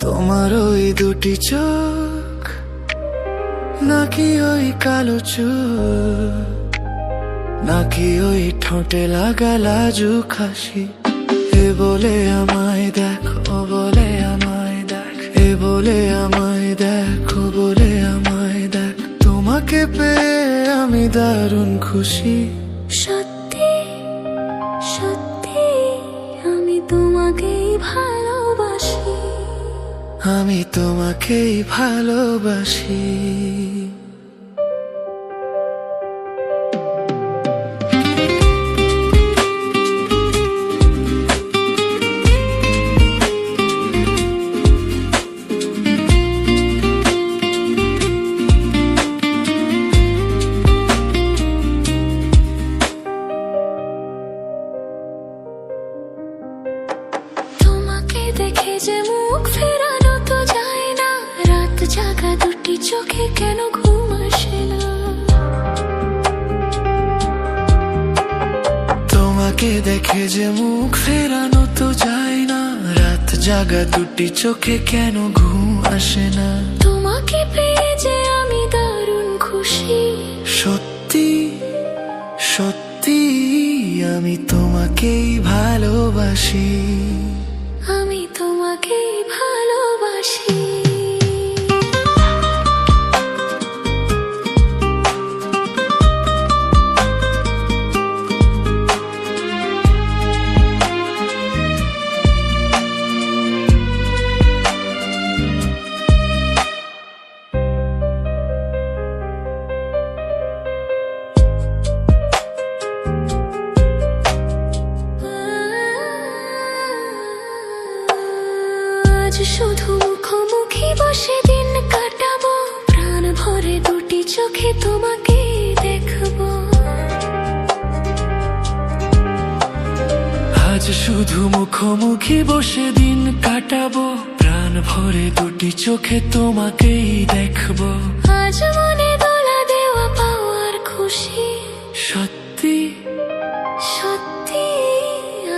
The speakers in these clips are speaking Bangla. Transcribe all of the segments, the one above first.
তোমার ওই দুটি চোখ নাকি ওই কালো চুল, নাকি ওই ঠোঁটে লাগা লাজুক হাসি। এ বলে আমায় দেখো, বলে আমায় দেখ, এ বলে আমায় দেখো, বলে আমায় দেখ। তোমাকে পেয়ে আমি দারুণ খুশি। সত্যি সত্যি আমি তোমাকেই ভালোবাসি, আমি তোমাকেই ভালোবাসি। দেখে যে মুখ ফেরানো তো যায় না, রাত জাগা দুটি চোখে কেন ঘুম আসে না। তোমাকে দেখে যে মুখ ফেরানো তো যায় না, রাত জাগা দুটি চোখে কেন ঘুম আসে না। তোমাকে পেয়ে যে আমি দারুণ খুশি। সত্যি সত্যি আমি তোমাকেই ভালোবাসি, আমি তোমাকেই ভালোবাসি। শুধু মুখোমুখি বসে দিন কাটাবো, প্রাণ ভরে দুটি চোখে তোমাকে দেখবো। আজ শুধু মুখোমুখি বসে দিন কাটাবো, প্রাণ ভরে দুটি চোখে তোমাকেই দেখবো। আজ মনে দোলা দেওয়া পাওয়ার খুশি। সত্যি সত্যি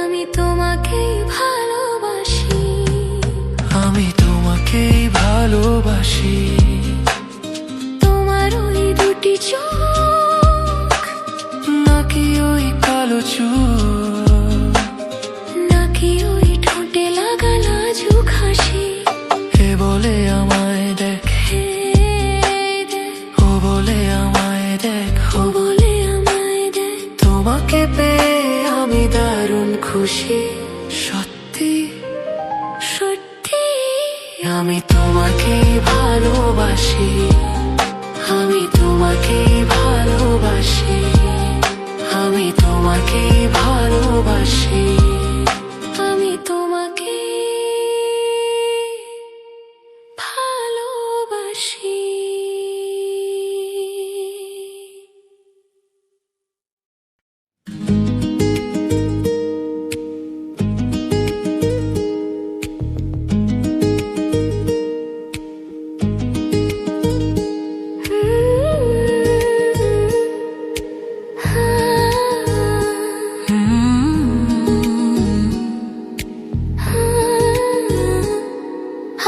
আমি তোমাকেই ভালোবাসি, আমি তোমাকেই ভালোবাসি। তোমার ওই দুটি চোখ নাকি ওই কালো চুল, নাকি ওই ঠোঁটে লাগা লাজুক হাসি। এ বলে আমায় দেখ, ও বলে আমায় দেখ, ও বলে আমায় দেখ। তোমাকে পেয়ে আমি দারুণ খুশি। সত্যি সত্যি আমি তোমাকেই ভালোবাসি, আমি তোমাকেই ভালোবাসি, আমি তোমাকেই ভালোবাসি, আমি তোমাকে ভালোবাসি।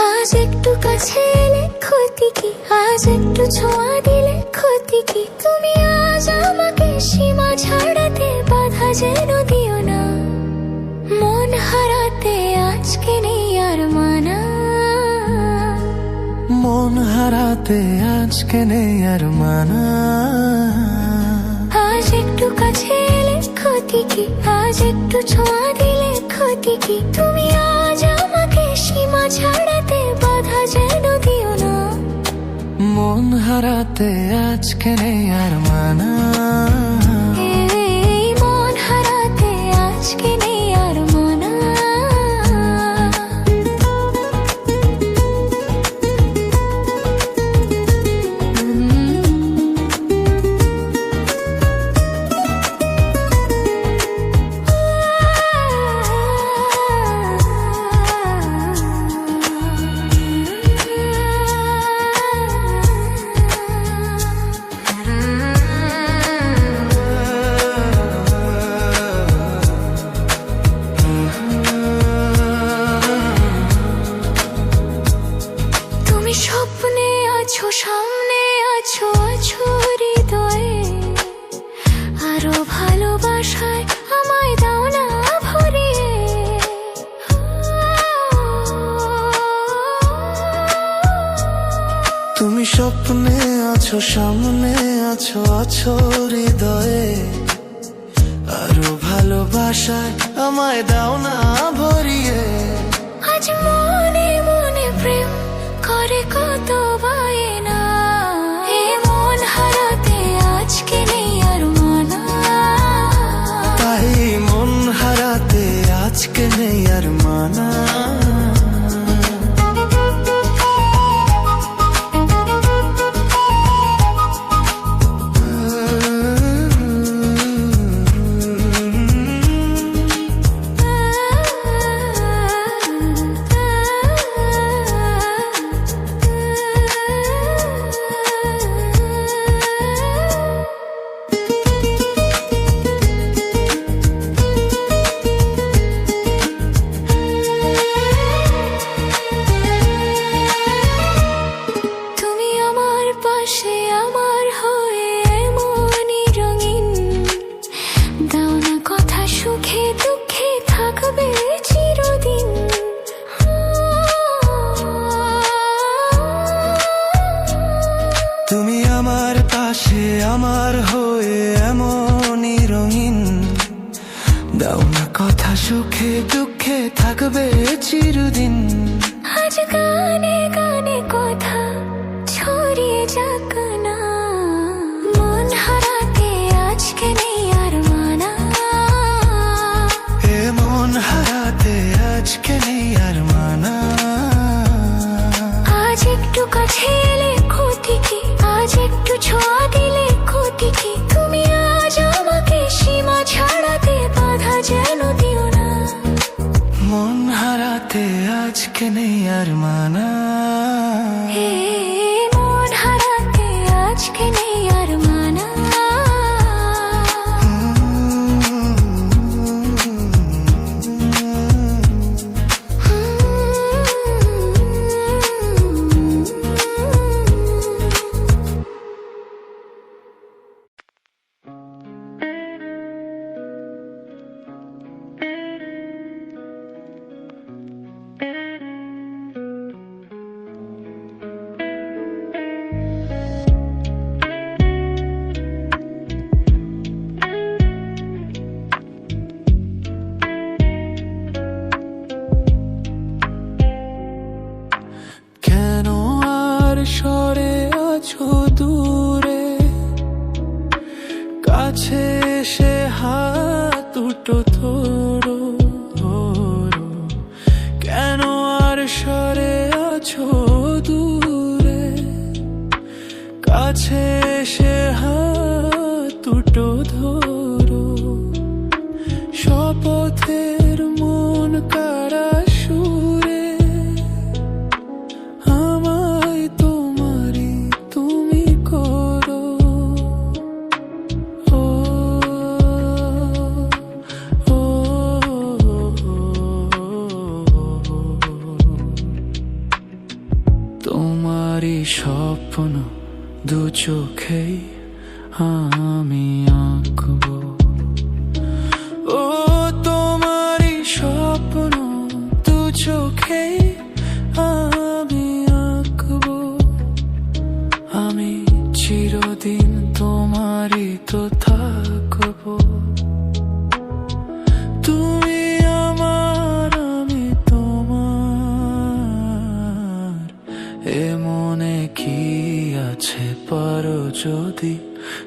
আজ একটু কাছে এলে ক্ষতি কি, আজ একটু ছোঁয়া দিলে ক্ষতি কি। তুমি আজ আমাকে সীমা ছাড়াতে বাধা যেন দিও না। মন হারাতে আজকে নেই আর মানা, মন হারাতে আজকে নেই আর মানা। আজ একটু কাছে এলে ক্ষতি কি, আজ একটু ছোঁয়া দিলে ক্ষতি কি। তুমি আজ আমাকে সীমা ছাড়াতে বাধা যেন দিও না। মন হারাতে আজকে নেই আর মানা, এই মন হারাতে আজকে নেই আর মানা। স্বপ্নে আছো, সামনে আছো, আছো হৃদয়ে। আরো ভালোবাসায় আমায় দাও না ভরিয়ে। আজ মনে মনে প্রেম করে কত বায়না, এ মন হারাতে আজকে নেই আর মানা। তাই মন হারাতে আজকে নেই আর মানা। তুমি আমার পাশে আমার হয়ে এমনই রঙিন, দাও না কথা সুখে দুঃখে থাকবে চিরদিন। আজ গানে গানে কথা ছড়িয়ে যাক না, মন হারাতে আজকে নেই আর মানা। এ মন হারাতে আজকে নেই আর মানা। আজ একটু কাছে এলে ক্ষতি কি, আজ একটু ছোঁয়া দিলে ক্ষতি কি। তুমি আজ আমাকে সীমা ছাড়াতে বাধা যেন দিও না। মন হারাতে আজকে নেই আর মানা। হে মন হারাতে আজকে নেই আর মানা। সরে আছো দূরে, কাছে এসে হাত দুটো ধরো। কেন আর সরে আছো দূরে, কাছে এসে হাত দুটো ধরো। শপথের মন কারা সুরে আমায় তোমারই তুমি করো। ও ও তোমারই স্বপ্ন দু চোখেই আমি আঁকবো। ও তোমারই স্বপ্ন দু চোখেই আমি আঁকবো। আমি চিরদিন তোমারই তো থাকবো। তুমি আমার আমি তোমার, এ মনে কি আছে পারো যদি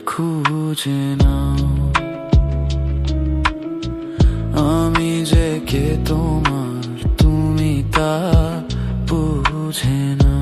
খুঁজে নাও। আমি যে কে তোমার তুমি তা বুঝে নাও।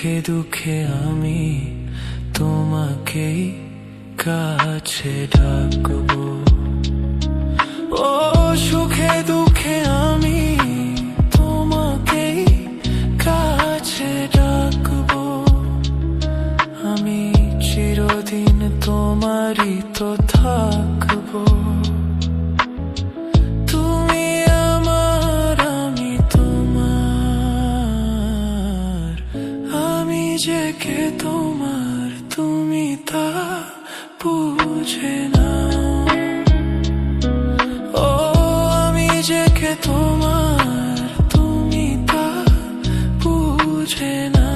সুখে দুঃখে আমি তোমাকেই কাছে ডাকবো। ও সুখে দুঃখে আমি তোমাকেই কাছে ডাকবো। আমি চিরদিন তোমারই তো থাকবো। তুমি আমার, আমি তোমার, আমি যে কে তোমার তুমি তা বুঝে না। ও আমি যে কে তোমার তুমি তা বুঝে না।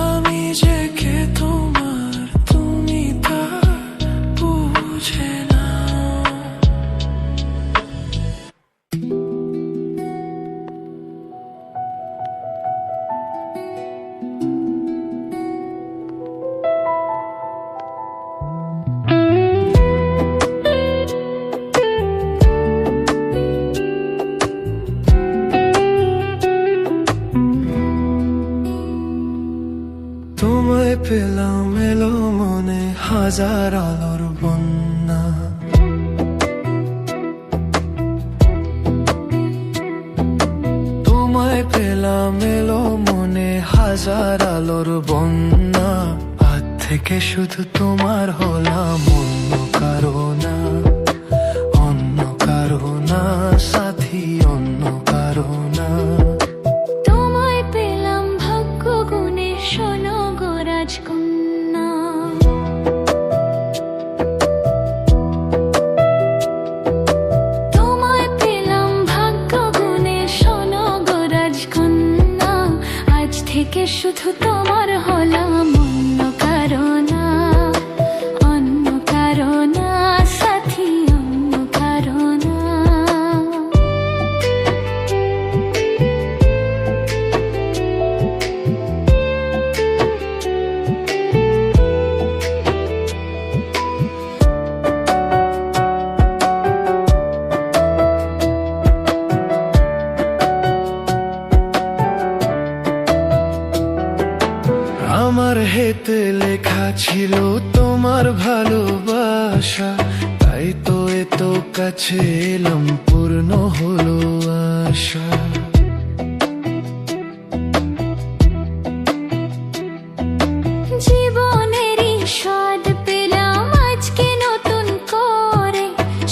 আমি যে কে তোমার তুমি তা বুঝে না। তোমায় পেলাম এলো মনে হাজার আলোর বন্যা। তোমায় পেলাম এলো মনে হাজার আলোর বন্যা। আজ থেকে শুধু তোমার হলাম, অন্য কারো না, অন্য কারো না সাথী, অন্য কারো না। তোমায় পেলাম ভাগ্য গুণে শোনো গো রাজকন্যা। তোমায় পেলাম ভাগ্য গুণে শোনো গো রাজকন্যা। আজ থেকে শুধু তোমার হলাম, অন্য কারো না, অন্য কারো না সাথী, অন্য কারো না। আমার হেতে লেখা ছিল তোমার ভালোবাসা, তাই তো এত কাছে এলাম, পূর্ণ হলো আশা। জীবনেরই স্বাদ পেলাম আজকে নতুন করে,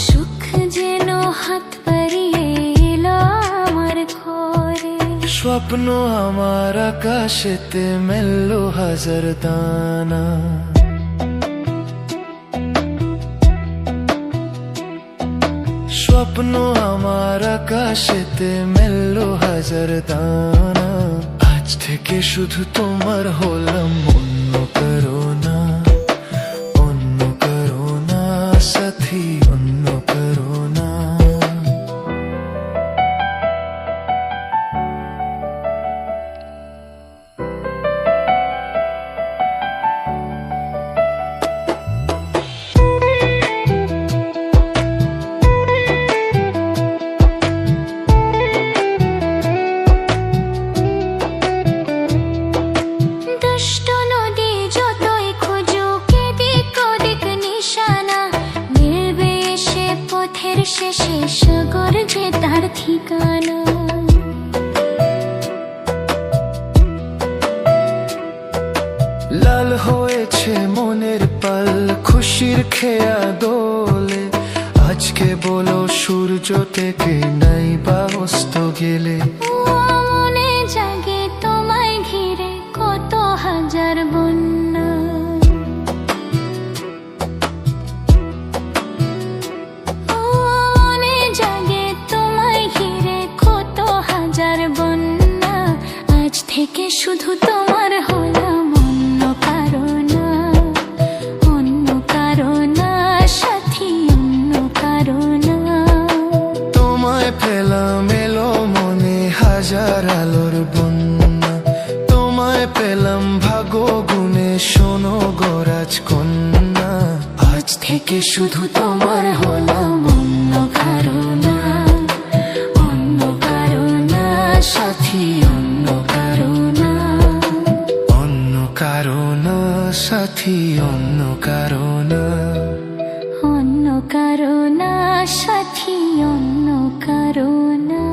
সুখ যেন হাত বাড়িয়ে এলো আমার ঘরে। স্বপ্ন আমার আকাশেতে মেললো হাজার দানা। স্বপ্ন আমার আকাশেতে মেললো হাজার দানা। আজ থেকে শুধু তোমার হলাম, অন্য কারো না, অন্য কারো না সাথী, অন্য কারো না। দুষ্ট নদী যতই খুঁজুক এদিক ওদিক নিশানা, মিলবে এসে পথের শেষে সাগর যে তার ঠিকানা। লাল হয়েছে মনের পাল খুশির খেয়া দোলে। আজকে বলো সূর্য থেকে নাই বা অস্ত গেলে। ও মনে জাগে তোমায় ঘিরে কত হাজার বন্যা। ও মনে জাগে তোমায় ঘিরে কত হাজার বন্যা। আজ থেকে শুধু তোমার হলাম, অন্য কারো না, অন্য কারো না সাথী, অন্য কারো না। তোমায় পেলাম এলো মনে হাজার আলোর বন্যা। তোমায় পেলাম ভাগ্য গুণে শোনো গো রাজকন্যা। আজ থেকে শুধু তোমার হলাম, অন্য কারো না, অন্য কারো না সাথী, অন্য সাথী অন্য কারো না, অন্য কারো না সাথী, অন্য কারো না।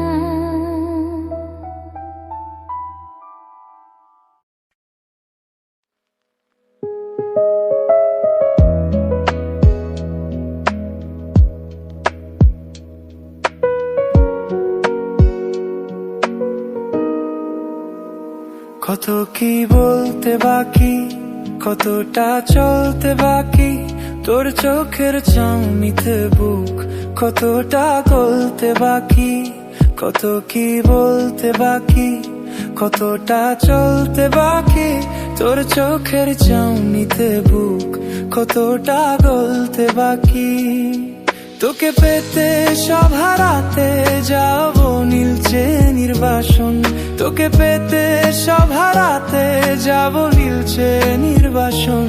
কত কি বলতে বাকি, কতটা চলতে বাকি, তোর চোখের চাউনিতে বুক কতটা গলতে বাকি। কত কি বলতে বাকি, কতটা চলতে বাকি, তোর চোখের চাউনিতে বুক কতটা গলতে বাকি। তোকে পেতে সব হারাতে যাব নীলচে নির্বাসন, তোকে পেতে সব হারাতে যাব নীলচে নির্বাসন।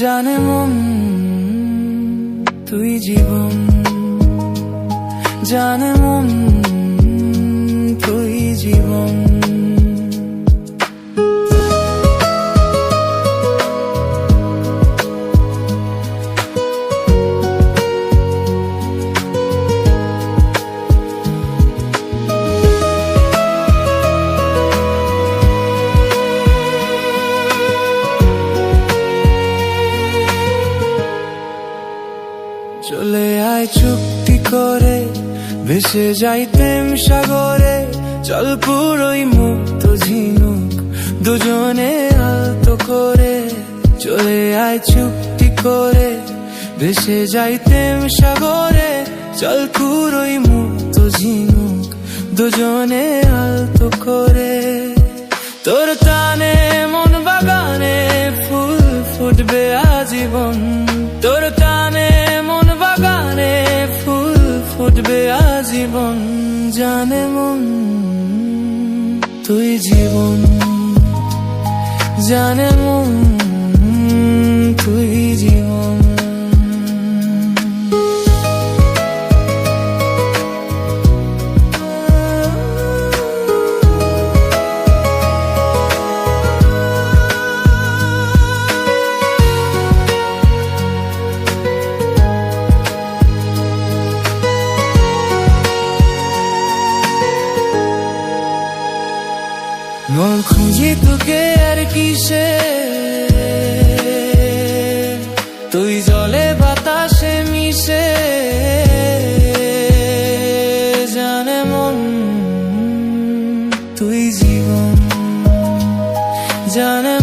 জানে মন তুই জীবন, জানে মন তুই জীবন। চলে আয় চুক্তি করে, ভেসে যাইতেম সাগরে, চল পুরোই মুক্ত ঝিনুক দুজনে আলতো করে। চলে আয় চুক্তি করে, ভেসে যাইতেম সাগরে, চল পুরোই মুক্ত ঝিনুক দুজনে আলতো করে। তোর টানে মন বাগানে ফুল ফুটবে আজীবন, তোর টানে মন বাগানে ফুল ফুটবে আজীবন। জানে মন তুই জীবন, জানে মন তুই জীবন। মন খুঁজি তোকে আর কিসে, তুই জলে বাতাসে মিশে। জানে মন তুই জীবন, জানে